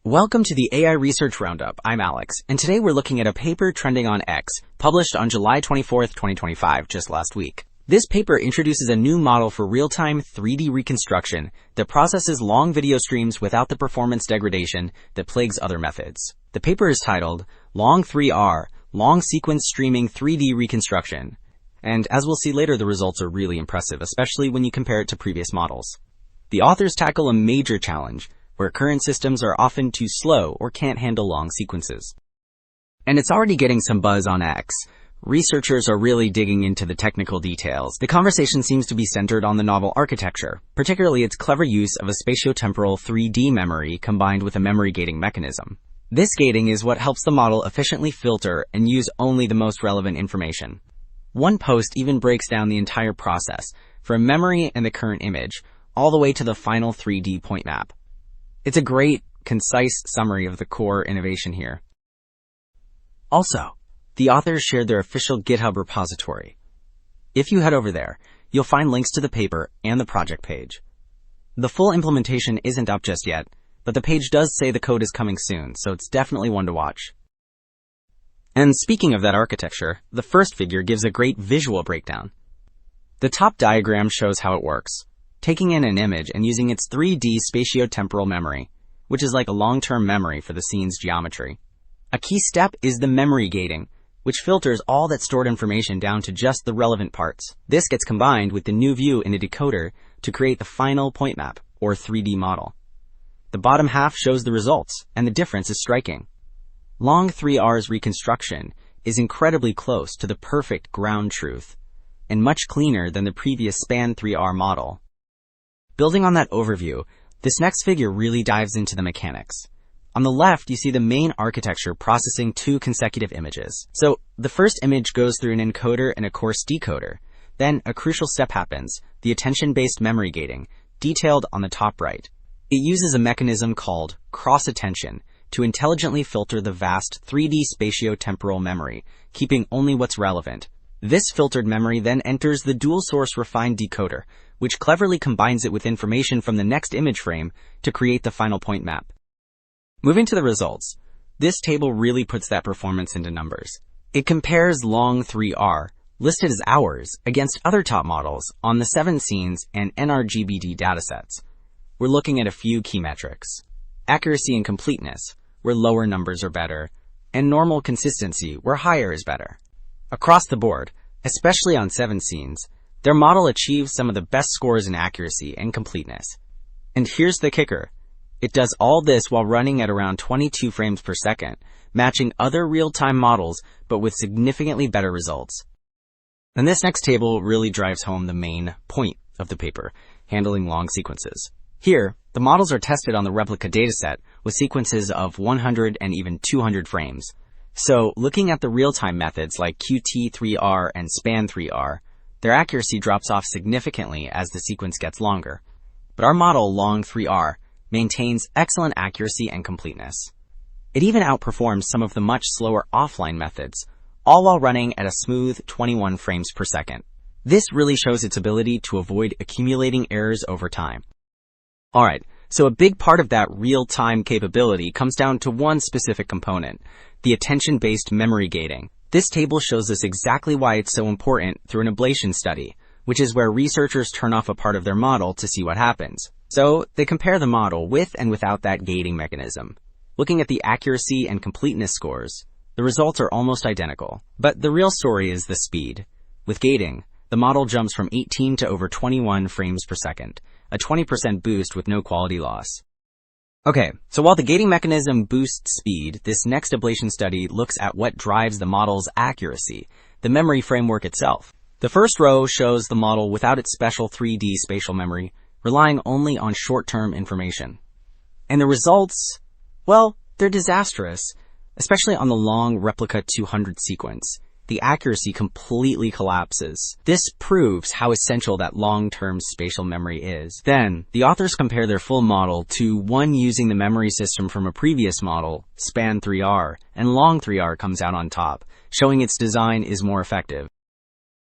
Welcome to the AI Research Roundup. I'm Alex, and today we're looking at a paper trending on X, published on July 24th, 2025, just last week. This paper introduces a new model for real-time 3D reconstruction that processes long video streams without the performance degradation that plagues other methods. The paper is titled LONG3R, Long Sequence Streaming 3D Reconstruction. And as we'll see later, the results are really impressive, especially when you compare it to previous models. The authors tackle a major challenge, where current systems are often too slow or can't handle long sequences. And it's already getting some buzz on X. Researchers are really digging into the technical details. The conversation seems to be centered on the novel architecture, particularly its clever use of a spatio-temporal 3D memory combined with a memory gating mechanism. This gating is what helps the model efficiently filter and use only the most relevant information. One post even breaks down the entire process, from memory and the current image, all the way to the final 3D point map. It's a great, concise summary of the core innovation here. Also, the authors shared their official GitHub repository. If you head over there, you'll find links to the paper and the project page. The full implementation isn't up just yet, but the page does say the code is coming soon, so it's definitely one to watch. And speaking of that architecture, the first figure gives a great visual breakdown. The top diagram shows how it works, taking in an image and using its 3D spatio-temporal memory, which is like a long-term memory for the scene's geometry. A key step is the memory gating, which filters all that stored information down to just the relevant parts. This gets combined with the new view in a decoder to create the final point map, or 3D model. The bottom half shows the results, and the difference is striking. LONG3R's reconstruction is incredibly close to the perfect ground truth, and much cleaner than the previous Span3R model. Building on that overview, this next figure really dives into the mechanics. On the left, you see the main architecture processing two consecutive images. So the first image goes through an encoder and a coarse decoder. Then a crucial step happens, the attention-based memory gating, detailed on the top right. It uses a mechanism called cross-attention to intelligently filter the vast 3D spatio-temporal memory, keeping only what's relevant. This filtered memory then enters the dual-source refined decoder, which cleverly combines it with information from the next image frame to create the final point map. Moving to the results, this table really puts that performance into numbers. It compares LONG3R, listed as hours, against other top models on the 7 scenes and NRGBD datasets. We're looking at a few key metrics: accuracy and completeness, where lower numbers are better, and normal consistency, where higher is better. Across the board, especially on 7 scenes, their model achieves some of the best scores in accuracy and completeness. And here's the kicker. It does all this while running at around 22 frames per second, matching other real-time models, but with significantly better results. And this next table really drives home the main point of the paper, handling long sequences. Here, the models are tested on the replica dataset with sequences of 100 and even 200 frames. So, looking at the real-time methods like Qt3R and Span3R, their accuracy drops off significantly as the sequence gets longer. But our model, LONG3R, maintains excellent accuracy and completeness. It even outperforms some of the much slower offline methods, all while running at a smooth 21 frames per second. This really shows its ability to avoid accumulating errors over time. Alright, so a big part of that real-time capability comes down to one specific component, the attention-based memory gating. This table shows us exactly why it's so important through an ablation study, which is where researchers turn off a part of their model to see what happens. So they compare the model with and without that gating mechanism. Looking at the accuracy and completeness scores, the results are almost identical. But the real story is the speed. With gating, the model jumps from 18 to over 21 frames per second, a 20% boost with no quality loss. Okay, so while the gating mechanism boosts speed, this next ablation study looks at what drives the model's accuracy, the memory framework itself. The first row shows the model without its special 3D spatial memory, relying only on short-term information. And the results, well, they're disastrous, especially on the long replica 200 sequence. The accuracy completely collapses. This proves how essential that long-term spatial memory is. Then, the authors compare their full model to one using the memory system from a previous model, Span3R, and LONG3R comes out on top, showing its design is more effective.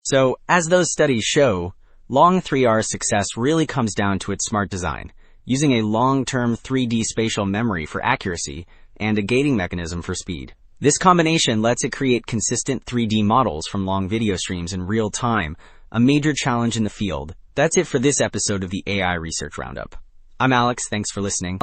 So, as those studies show, LONG3R's success really comes down to its smart design, using a long-term 3D spatial memory for accuracy and a gating mechanism for speed. This combination lets it create consistent 3D models from long video streams in real time, a major challenge in the field. That's it for this episode of the AI Research Roundup. I'm Alex, thanks for listening.